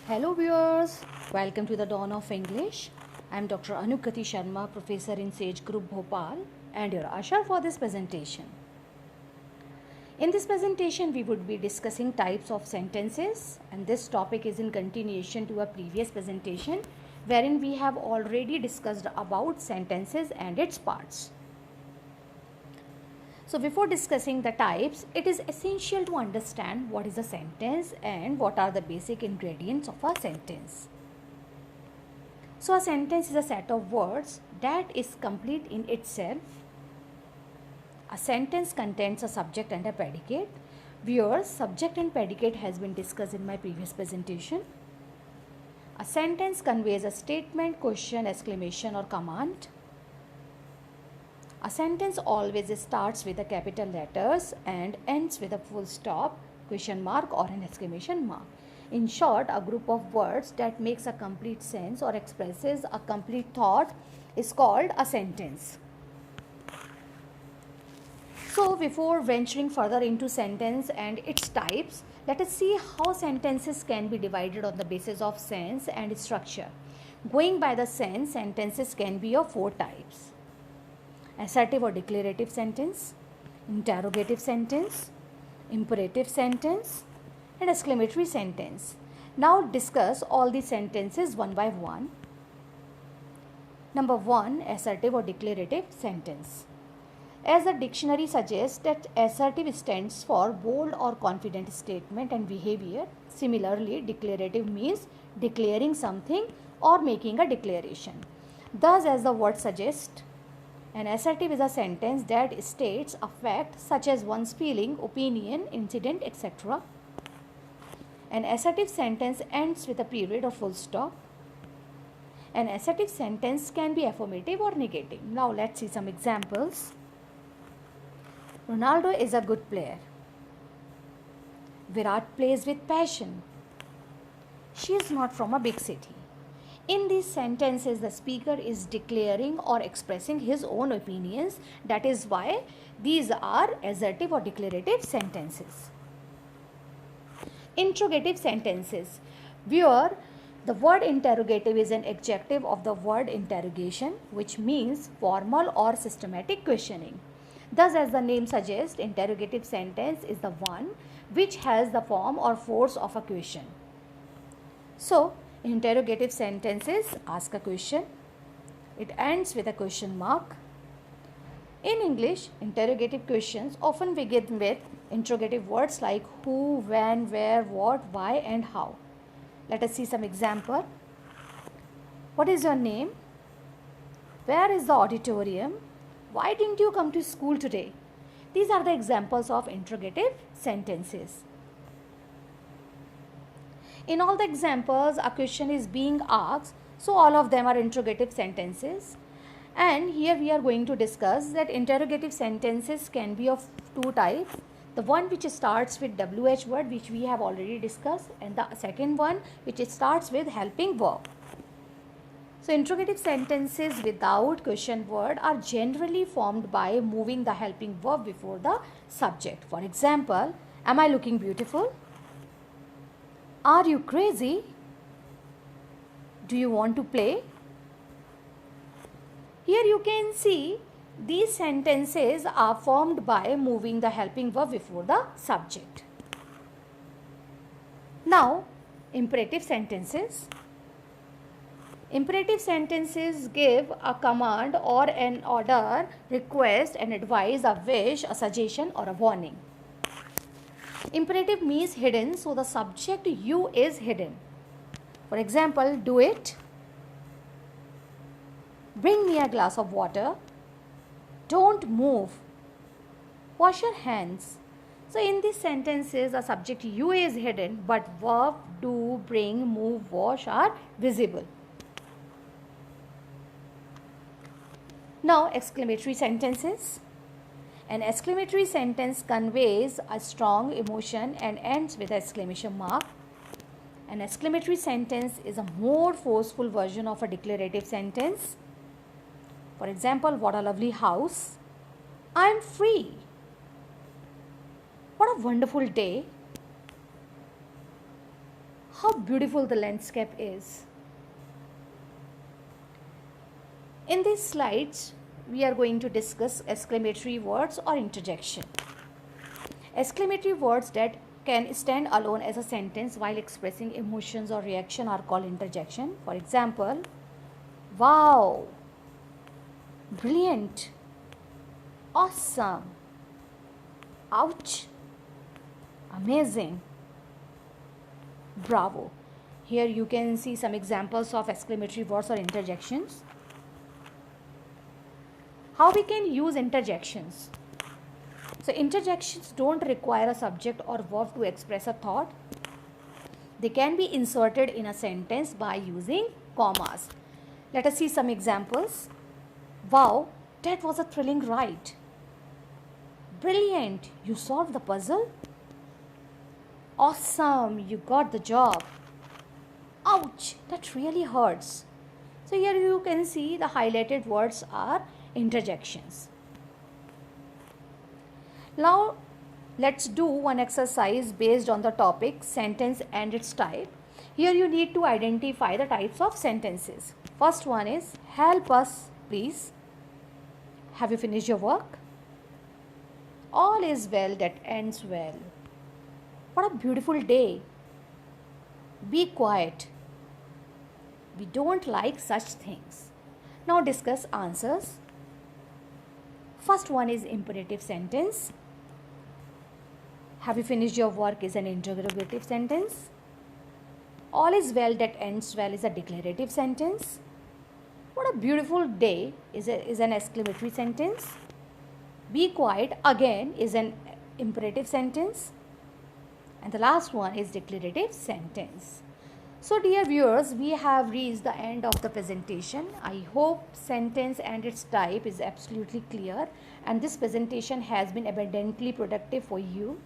Hello viewers, welcome to the Dawn of English. I am Dr. Anukati Sharma, Professor in Sage Group Bhopal and your usher for this presentation. In this presentation, we would be discussing types of sentences, and this topic is in continuation to a previous presentation wherein we have already discussed about sentences and its parts. So before discussing the types, it is essential to understand what is a sentence and what are the basic ingredients of a sentence. So a sentence is a set of words that is complete in itself. A sentence contains a subject and a predicate. Viewers, subject and predicate has been discussed in my previous presentation. A sentence conveys a statement, question, exclamation or command. A sentence always starts with the capital letters and ends with a full stop, question mark or an exclamation mark. In short, a group of words that makes a complete sense or expresses a complete thought is called a sentence. So before venturing further into sentence and its types, let us see how sentences can be divided on the basis of sense and structure. Going by the sense, sentences can be of four types: assertive or declarative sentence, interrogative sentence, imperative sentence, and exclamatory sentence. Now discuss all these sentences one by one. Number 1, assertive or declarative sentence. As the dictionary suggests that assertive stands for bold or confident statement and behavior. Similarly, declarative means declaring something or making a declaration. Thus, as the word suggests, an assertive is a sentence that states a fact such as one's feeling, opinion, incident, etc. An assertive sentence ends with a period or full stop. An assertive sentence can be affirmative or negative. Now let's see some examples. Ronaldo is a good player. Virat plays with passion. She is not from a big city. In these sentences, the speaker is declaring or expressing his own opinions. That is why these are assertive or declarative sentences. Interrogative sentences. Viewer, the word interrogative is an adjective of the word interrogation, which means formal or systematic questioning. Thus, as the name suggests, interrogative sentence is the one which has the form or force of a question. So, interrogative sentences ask a question. It ends with a question mark. In English, interrogative questions often begin with interrogative words like who, when, where, what, why and how. Let us see some example. What is your name? Where is the auditorium? Why didn't you come to school today? These are the examples of interrogative sentences. In all the examples, a question is being asked, so all of them are interrogative sentences. And here we are going to discuss that interrogative sentences can be of two types. The one which starts with WH word, which we have already discussed, and the second one which starts with helping verb. So interrogative sentences without question word are generally formed by moving the helping verb before the subject. For example, am I looking beautiful? Are you crazy? Do you want to play? Here you can see these sentences are formed by moving the helping verb before the subject. Now, imperative sentences. Imperative sentences give a command or an order, request, an advice, a wish, a suggestion or a warning. Imperative means hidden, so the subject you is hidden. For example, do it. Bring me a glass of water. Don't move. Wash your hands. So in these sentences, the subject you is hidden, but verb, do, bring, move, wash are visible. Now, exclamatory sentences. An exclamatory sentence conveys a strong emotion and ends with an exclamation mark. An exclamatory sentence is a more forceful version of a declarative sentence. For example, what a lovely house. I am free. What a wonderful day. How beautiful the landscape is. In these slides, we are going to discuss exclamatory words or interjection. Exclamatory words that can stand alone as a sentence while expressing emotions or reaction are called interjection. For example, wow, brilliant, awesome, ouch, amazing, bravo. Here you can see some examples of exclamatory words or interjections. How we can use interjections? So interjections don't require a subject or verb to express a thought. They can be inserted in a sentence by using commas. Let us see some examples. Wow, that was a thrilling ride. Brilliant, you solved the puzzle. Awesome, you got the job. Ouch, that really hurts. So here you can see the highlighted words are interjections. Now let's do one exercise based on the topic sentence and its type. Here you need to identify the types of sentences. First one is help us please. Have you finished your work? All is well that ends well. What a beautiful day. Be quiet. We don't like such things. Now discuss answers. First one is imperative sentence. Have you finished your work is an interrogative sentence. All is well that ends well is a declarative sentence. What a beautiful day is an exclamatory sentence. Be quiet again is an imperative sentence. And the last one is declarative sentence. So dear viewers, we have reached the end of the presentation. I hope sentence and its type is absolutely clear and this presentation has been abundantly productive for you.